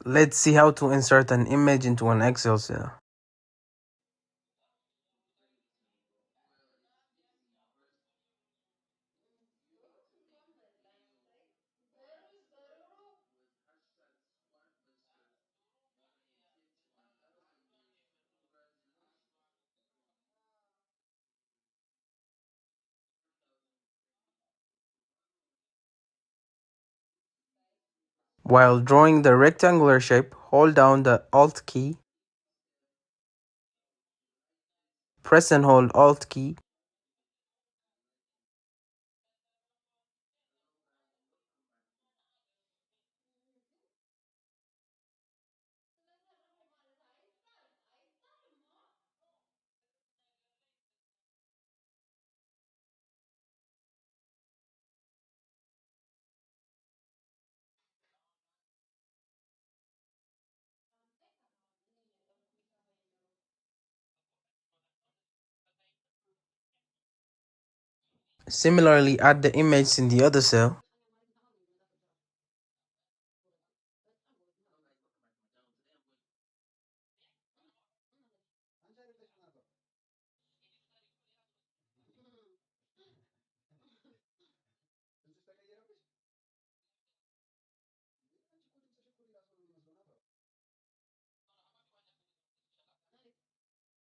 Let's see how to insert an image into an Excel cell. While drawing the rectangular shape, hold down the Alt key, press and hold Alt key, similarly add the image in the other cell.